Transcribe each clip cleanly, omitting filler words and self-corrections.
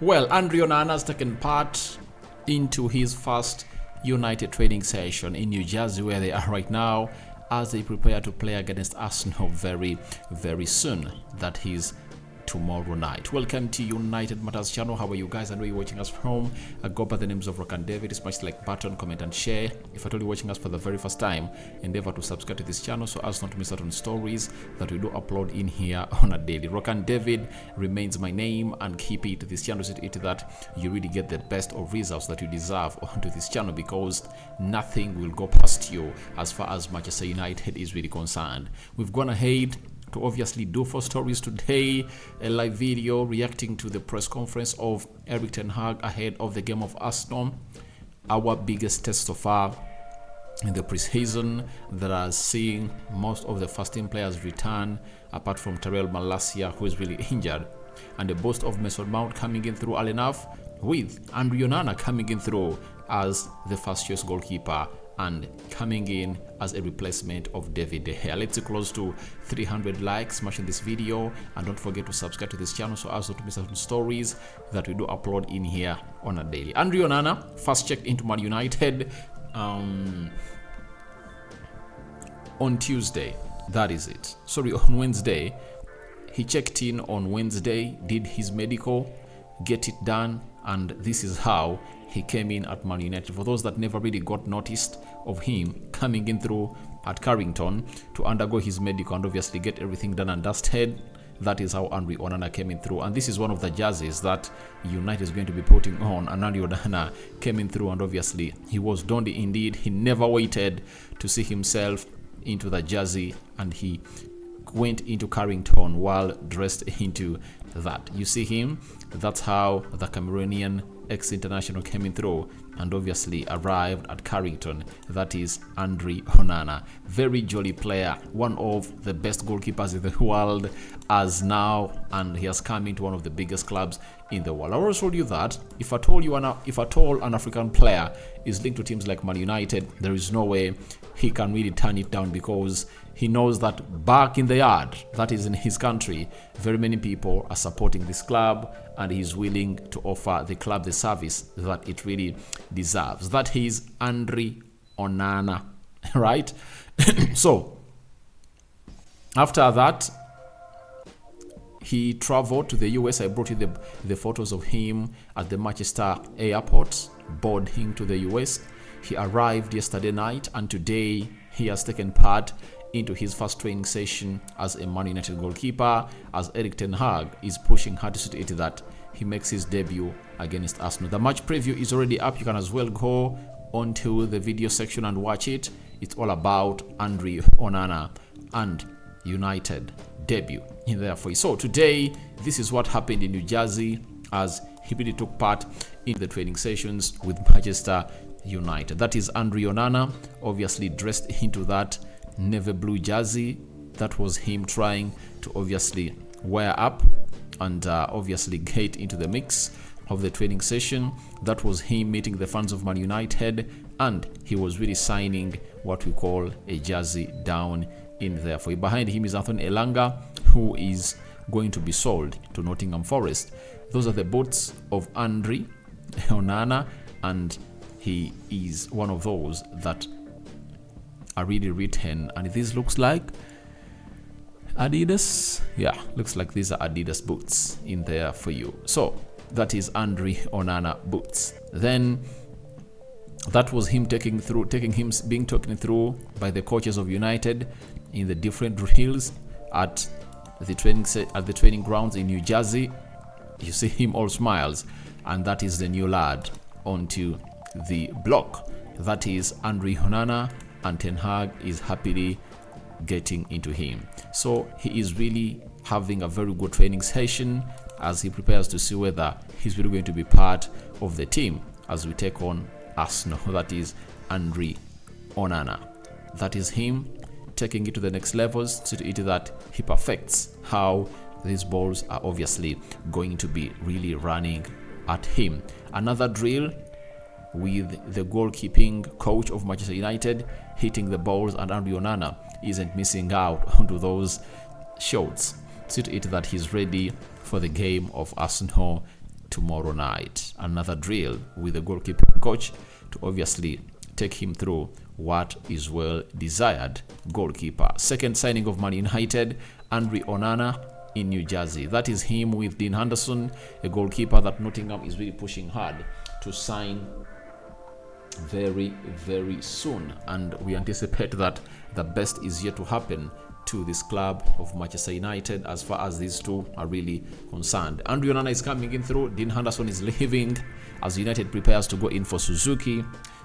Well, Andre Onana has taken part into his first United training session in New Jersey, where they are right now, as they prepare to play against Arsenal very, very soon. That is tomorrow night. Welcome to United Matters channel. How are you guys? I know you're watching us from. I go by the names of Rock and David. Smash the like button, comment and share. If at all you're watching us for the very first time, endeavor to subscribe to this channel so as not to miss out on stories that we do upload in here on a daily. Rock and David remains my name, and keep it this channel so that you really get the best of results that you deserve onto this channel, because nothing will go past you as far as Manchester United is really concerned. We've gone ahead to obviously do 4 stories today. A live video reacting to the press conference of Erik ten Hag ahead of the game of Arsenal, our biggest test so far in the preseason, that are seeing most of the first team players return apart from Tyrell Malacia, who is really injured, and the boast of Mason Mount coming in through early enough, with Andre Onana coming in through as the first choice goalkeeper and coming in as a replacement of David De Gea. Let's see close to 300 likes, smashing this video, and don't forget to subscribe to this channel so as not to miss out on stories that we do upload in here on a daily. Andre Onana first checked into Man United on Tuesday. That is it. Sorry, on Wednesday. He checked in on Wednesday, did his medical, get it done, and this is how he came in at Man United. For those that never really got noticed of him coming in through at Carrington to undergo his medical and obviously get everything done and dusted, that is how Andre Onana came in through. And this is one of the jerseys that United is going to be putting on. And Andre Onana came in through, and obviously he was done indeed. He never waited to see himself into the jersey, and he went into Carrington while dressed into that. You see him, that's how the Cameroonian ex-international came in through and obviously arrived at Carrington. That is Andre Onana. Very jolly player, one of the best goalkeepers in the world as now, and he has come into one of the biggest clubs in the world. I always told you that if at all an African player is linked to teams like Man United, there is no way he can really turn it down, because he knows that back in the yard, that is in his country, very many people are supporting this club, and he's willing to offer the club the service that it really deserves. That is Andre Onana, right? So after that, he traveled to the US. I brought you the photos of him at the Manchester airport, boarding to the US. He arrived yesterday night, and today he has taken part into his first training session as a Man United goalkeeper, as Erik ten Hag is pushing hard to see that he makes his debut against Arsenal. The match preview is already up. You can as well go onto the video section and watch it. It's all about Andre Onana and United debut in there for you. So today, this is what happened in New Jersey as he really took part in the training sessions with Manchester United. That is Andre Onana, obviously dressed into that navy blue jersey. That was him trying to obviously wear up and obviously get into the mix of the training session. That was him meeting the fans of Man United, and he was really signing what we call a jersey down in there for you. Behind him is Anthony Elanga, who is going to be sold to Nottingham Forest. Those are the boots of Andre Onana, and he is one of those that are really written, and this looks like Adidas. Yeah, looks like these are Adidas boots in there for you. So that is Andre Onana boots. Then that was him being taken through by the coaches of United in the different drills at the training grounds in New Jersey. You see him all smiles, and that is the new lad onto the block. That is Andre Onana, and Ten Hag is happily getting into him. So he is really having a very good training session as he prepares to see whether he's really going to be part of the team as we take on Arsenal. That is Andre Onana. That is him taking it to the next levels, to it that he perfects how these balls are obviously going to be really running at him. Another drill with the goalkeeping coach of Manchester United hitting the balls, and Andre Onana isn't missing out onto those shots. See to it that he's ready for the game of Arsenal tomorrow night. Another drill with the goalkeeping coach to obviously take him through what is well desired goalkeeper. Second signing of Man United, Onana in New Jersey. That is him with Dean Henderson, a goalkeeper that Nottingham is really pushing hard to sign very, very soon. And we anticipate that the best is yet to happen to this club of Manchester United as far as these two are really concerned. Onana is coming in through. Dean Henderson is leaving as United prepares to go in for Suzuki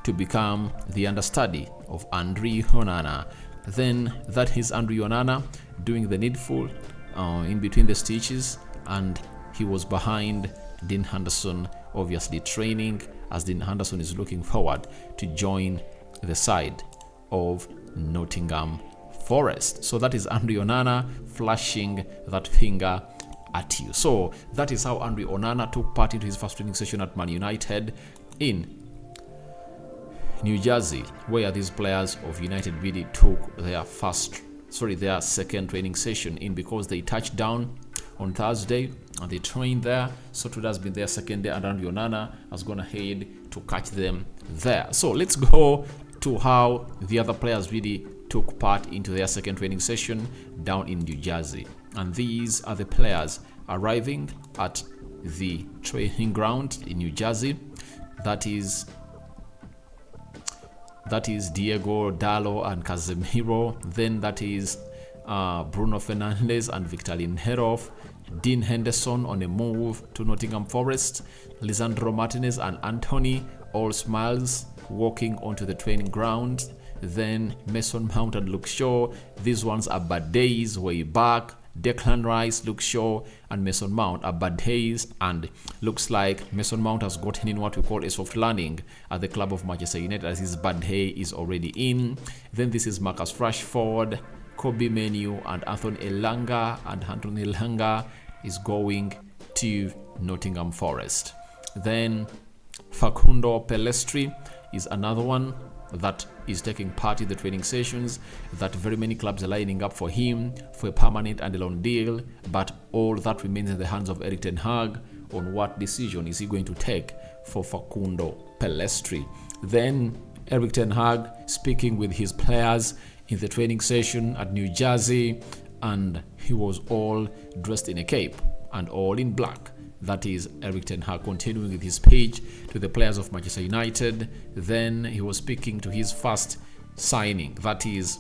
to become the understudy of Onana. Then that is Onana doing the needful in between the stitches, and he was behind Dean Henderson, obviously training, as Dean Henderson is looking forward to join the side of Nottingham Forest. So that is Onana flashing that finger at you. So that is how Onana took part into his first training session at Man United in New Jersey, where these players of United really took their second training session in, because they touched down on Thursday and they trained there. So today has been their second day, and Onana has gone ahead to catch them there. So let's go to how the other players really took part into their second training session down in New Jersey. And these are the players arriving at the training ground in New Jersey. That is Diego Dallo and Casemiro. Then that is Bruno Fernandes and Victor Lindelof. Dean Henderson on a move to Nottingham Forest. Lisandro Martinez and Antony, all smiles, walking onto the training ground. Then Mason Mount and Luke Shaw. These ones are bad days way back. Declan Rice, Luke Shaw, and Mason Mount are bad days, and looks like Mason Mount has gotten in what we call a soft landing at the club of Manchester United, as his bad day is already in. Then this is Marcus Rashford, Kobe Menu, and Anthony Elanga, and Anthony Elanga is going to Nottingham Forest. Then Facundo Pellistri is another one that is taking part in the training sessions, that very many clubs are lining up for him for a permanent and a long deal, but all that remains in the hands of Erik ten Hag on what decision is he going to take for Facundo Pellistri. Then Erik ten Hag speaking with his players in the training session at New Jersey, and he was all dressed in a cape and all in black. That is Erik ten Hag continuing with his speech to the players of Manchester United. Then he was speaking to his first signing, that is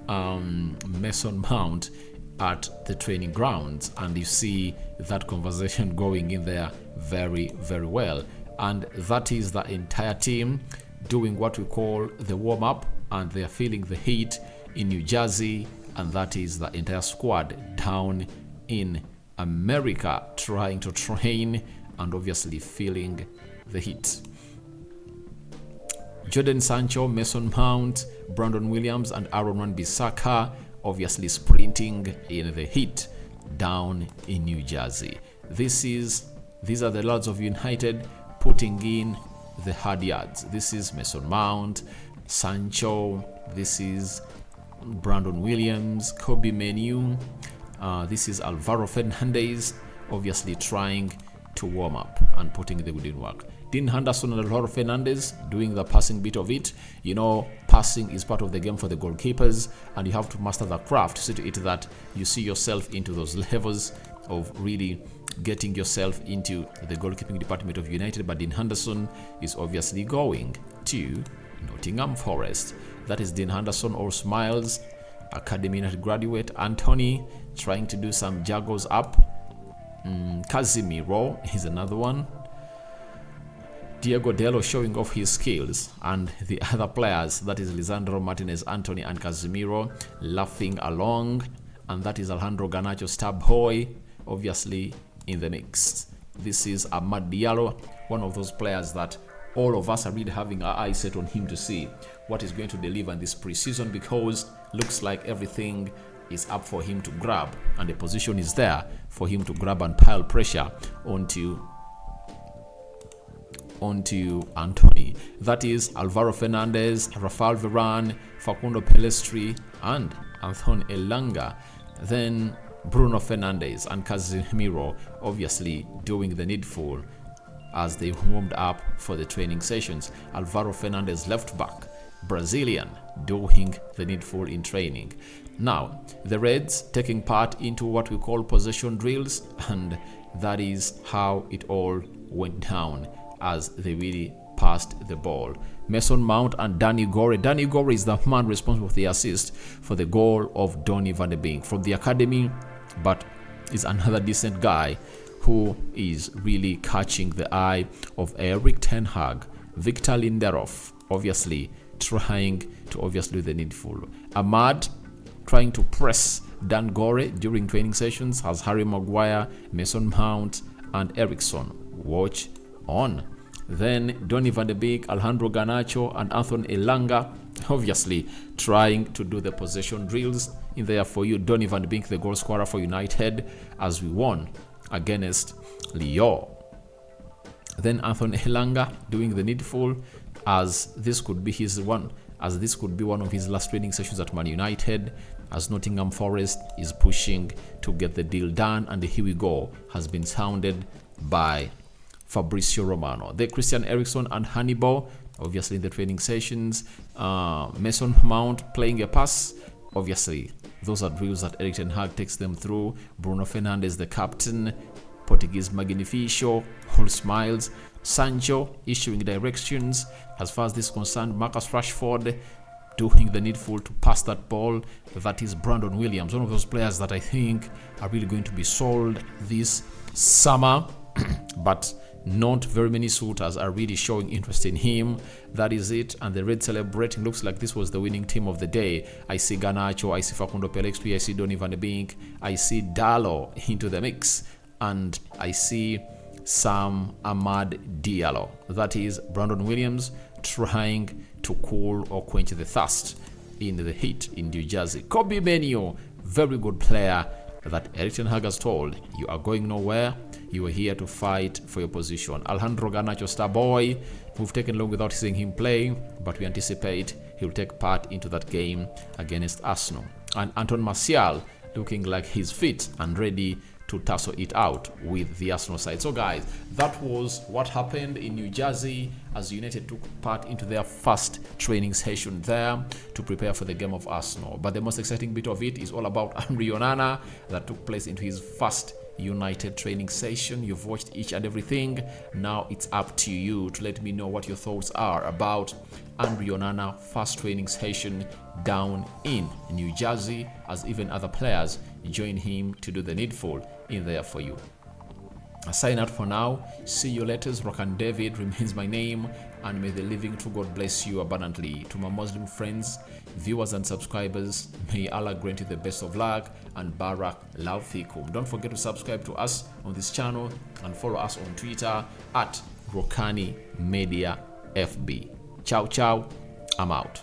Mason Mount, at the training grounds, and you see that conversation going in there very, very well. And that is the entire team doing what we call the warm-up, and they are feeling the heat in New Jersey, and that is the entire squad down in America trying to train and obviously feeling the heat. Jadon Sancho, Mason Mount, Brandon Williams, and Aaron Wan-Bissaka obviously sprinting in the heat down in New Jersey. These are the lads of United putting in the hard yards. This is Mason Mount, Sancho, this is Brandon Williams, Kobe Menu. This is Alvaro Fernandez, obviously trying to warm up and putting the good in work. Dean Henderson and Alvaro Fernandez doing the passing bit of it. You know, passing is part of the game for the goalkeepers, and you have to master the craft to see to it that you see yourself into those levels of really getting yourself into the goalkeeping department of United. But Dean Henderson is obviously going to Nottingham Forest. That is Dean Henderson, all smiles. Academy United graduate. Antony trying to do some juggles up. Casemiro is another one. Diego Dallo showing off his skills, and the other players, that is Lisandro Martinez, Antony, and Casemiro, laughing along, and that is Alejandro Garnacho, star boy, obviously in the mix. This is Amad Diallo, one of those players that all of us are really having our eyes set on him to see what he's going to deliver in this preseason, because looks like everything is up for him to grab, and the position is there for him to grab and pile pressure onto Antony. That is Alvaro Fernandez, Rafael Varane, Facundo Pellistri, and Anthony Elanga. Then Bruno Fernandes and Casemiro obviously doing the needful as they warmed up for the training sessions. Alvaro Fernandes, left back, Brazilian, doing the needful in training. Now, the Reds taking part into what we call possession drills, and that is how it all went down as they really passed the ball. Mason Mount and Danny Gore. Danny Gore is the man responsible for the assist for the goal of Donny van de Beek from the academy, but is another decent guy who is really catching the eye of Erik ten Hag. Victor Lindelof, obviously trying to do the needful. Ahmad trying to press Dan Gore during training sessions as Harry Maguire, Mason Mount, and Eriksson watch on. Then Donny van de Beek, Alejandro Garnacho, and Anthony Elanga obviously trying to do the possession drills in there for you. Donny van de Beek, the goal scorer for United, as we won against Lyon. Then Anthony Elanga doing the needful, as this could be one of his last training sessions at Man United, as Nottingham Forest is pushing to get the deal done, and the "here we go" has been sounded by Fabrizio Romano. The Christian Eriksen and Hannibal obviously in the training sessions. Mason Mount playing a pass. Obviously, those are drills that Erik ten Hag takes them through. Bruno Fernandes, the captain, Portuguese Magnificio, all smiles. Sancho issuing directions. As far as this is concerned, Marcus Rashford doing the needful to pass that ball. That is Brandon Williams, one of those players that I think are really going to be sold this summer, but not very many suitors are really showing interest in him. That is it. And the Red celebrating. Looks like this was the winning team of the day. I see Garnacho, I see Facundo Pelexpi, I see Donny van de Beek, I see Dalot into the mix, and I see Sam Ahmad Diallo. That is Brandon Williams trying to cool or quench the thirst in the heat in New Jersey. Kobe Mainoo, very good player that Erik ten Hag has told, you are going nowhere. You are here to fight for your position. Alejandro Garnacho, star boy, we've taken long without seeing him play, but we anticipate he'll take part into that game against Arsenal. And Anton Martial looking like he's fit and ready to tussle it out with the Arsenal side. So guys, that was what happened in New Jersey as United took part into their first training session there to prepare for the game of Arsenal. But the most exciting bit of it is all about Onana that took place into his first United training session. You've watched each and everything. Now it's up to you to let me know what your thoughts are about Onana first training session down in New Jersey, as even other players join him to do the needful in there for you. I sign out for now. See you later. Rokan David remains my name, and may the living true God bless you abundantly. To my Muslim friends, viewers and subscribers, may Allah grant you the best of luck and barak love fikum. Don't forget to subscribe to us on this channel and follow us on Twitter at Rokani Media FB. Ciao, ciao. I'm out.